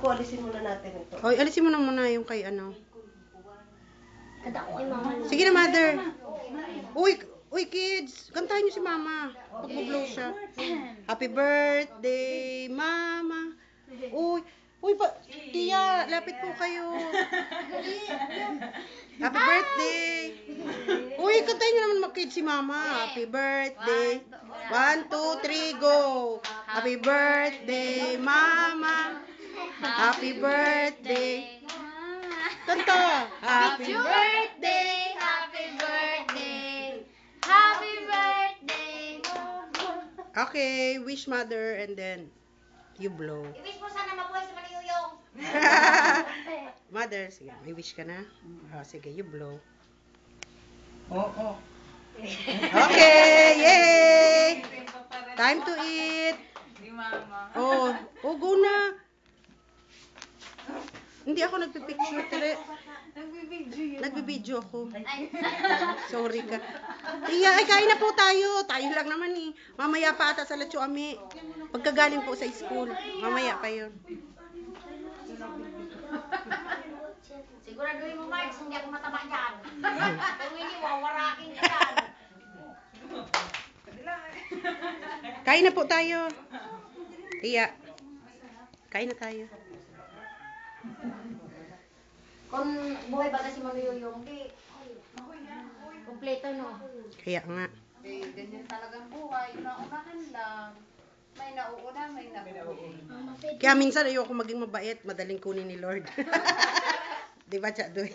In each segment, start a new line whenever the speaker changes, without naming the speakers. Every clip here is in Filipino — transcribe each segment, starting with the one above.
po, alisin muna natin ito.
Hoy, alisin mo na muna yung kay ano.
Kada ko mama.
Sige na, mother. Uy, kids. Kantahin niyo si mama. Pag-blow siya. Happy birthday, mama. Uy, tiya, lapit po kayo. Happy birthday. Uy, kantahin niyo naman kids si mama. Happy birthday. 1, 2, 3, go. Happy birthday, mama. Happy birthday. Kanta.
Happy birthday, happy birthday, happy birthday.
Okay, wish mother and then you blow.
I-wish mo sana mabuhay si Maniyuyong.
Mother, sige, may wish ka na? Sige, you blow.
Oo.
Okay, yay! Time to eat.
Di mama.
Go na. Hindi ako nagpipicture, Tere. Nagbibideo ako. Sorry ka. Ay, kain na po tayo. Tayo lang naman eh. Mamaya pa ata sa Lacho Ami. Pagkagaling po sa school. Mamaya pa yun.
Siguraduhin mo, Marks, hindi ako mataba dyan. Kung hindi, wawarakin ka dyan.
Kain na po tayo. Tiya. Kain na tayo.
Kung buhay ba si Maniyuyong, di. Kompleto, no?
Kaya nga.
Ganyan talagang buhay. Naunahan lang. May nauuna, may nauuna.
Kaya minsan ayoko maging mabait. Madaling kunin ni Lord. Di ba, Chadoy?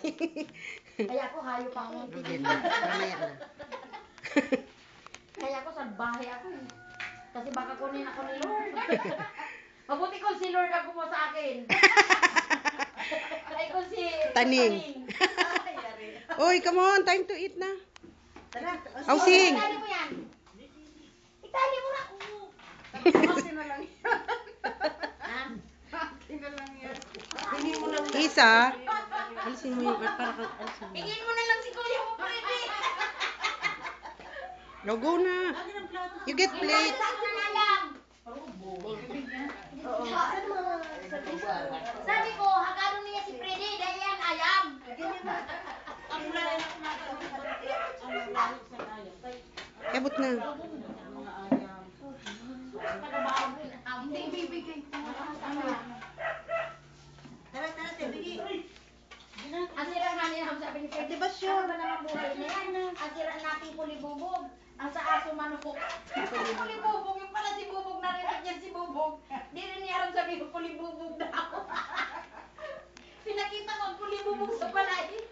Kaya ako, hayop ako.
Hindi na. Mamaya na.
Kaya ako, salbahe ako eh. Kasi baka kunin ako ni Lord. Mabuti kung si Lord ang gumawa sa akin. Ay, kung si
Taning. Oy, come on. Time to eat na. Housing.
Itali mo yan. Itali mo na.
Akin na lang yan.
Ha?
Akin na lang yan.
Tingin mo lang.
Isa. Alisin mo yung para ka alisin mo.
Tingin mo na lang si Kuya mo, Prede.
No, go na. You get plate.
Sakto na lang. Sabi ko, hagano niya si Prede, dahil yan ayam.
Ebot na.
Hindi bibigay ko.
Tara, bigi.
Ang sirang hanin ang sabi ni Prede, ano ba naman buhay na yan? Ang sirang nating kulibubog. Ang sa aso manukok. Kulibubog, yung pala si Bubog, narinig niya si Bubog. Di rin niya alam sabi ko, kulibubog na ako. Pinakita ko ang kulibubog sa balay.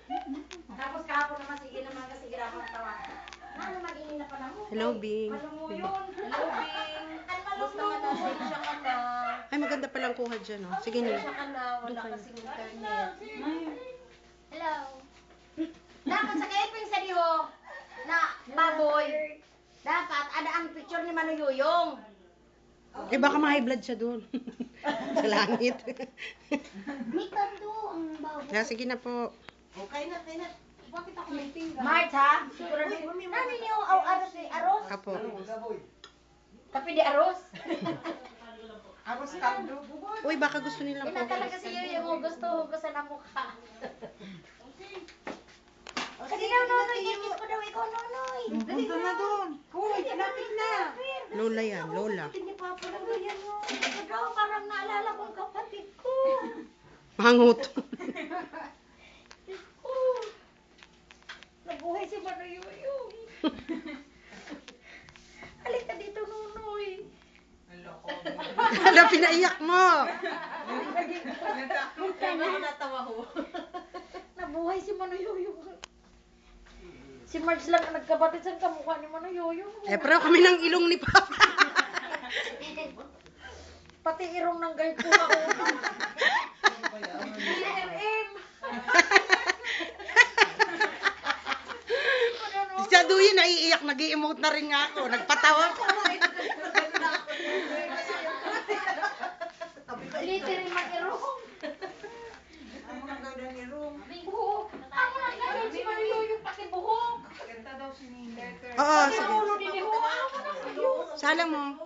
Tapos kahapon naman, sige naman kasi grabang tawa. Ano mag-ingin na panahon?
Hello, Bing.
Malumuyon.
Hello, Bing.
Ang
Basta ka na,
malumuyon.
siya ka na.
Ay, maganda palang kuha dyan, oh. Sige na.
Siya ka na, wala kasing internet.
Hello. Dapat sa kaiping sa diho na baboy, dapat ada ang picture ni Manuyuyong.
Eh, baka ma-high blood siya doon. Sa langit.
May kanto ang baboy.
Sige na po.
Okay na.
Bakit ako may tingga?
March ha? Siguro nani niyo aros ni aros?
Apo.
Tapi di aros.
Aros kaldo.
Uy, baka gusto nilang
Ina
po.
talaga si Yuyo mo gusto hugasan ang mukha. Kasi daw nonoy, kikis ko daw ikaw nonoy.
Punta na doon. Hoy, lapit na.
Lola yan, Lola.
Hindi pa po lang yan mo. Ito daw parang naalala kong kapatid ko.
Mangut.
Nabuhay si Manuyuyo. Halika dito, Nunoy.
Ano, pinaiyak mo?
Natawa ko.
Nabuhay si Manuyuyo. Si Marge lang ang nagkabatid sa kamukha ni Manuyuyo.
Eh, pero kami ng ilong ni Papa.
Pati irong ng guard ko ako. DRM.
Siya doon naiiyak, nag-i-emote na rin nga ako. Nagpatawa ko.
Literin mag-irong.
Ang mga gawin ni Rum.
Buhok. Ako lang gawin si Manuyuyo pati buhok.
Ganda daw si Letter.
Oo,
Pati
sige.
ulo din ni Buhok. Ako na kayo.
Sala mo.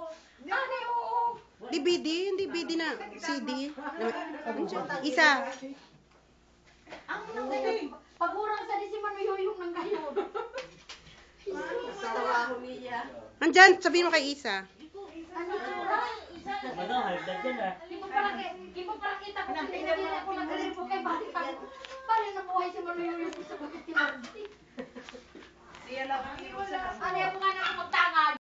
Ani, oo.
DVD, yung DVD na CD. Isa.
Ang pagurang sa di si Manuyuyong ng gayon.
Tawa ko niya.
Andyan, sabihin mo kay Isa.
Ano tsura?
Ano, hagdag yan ah.
Hindi mo pala kita ko pinili ako nag-rebo kay Bali. Paano nabuhay si Manuyuyong sa pagkatimardi?
Siya lang ang iwan sa
Ano yung mga nakapagtangad?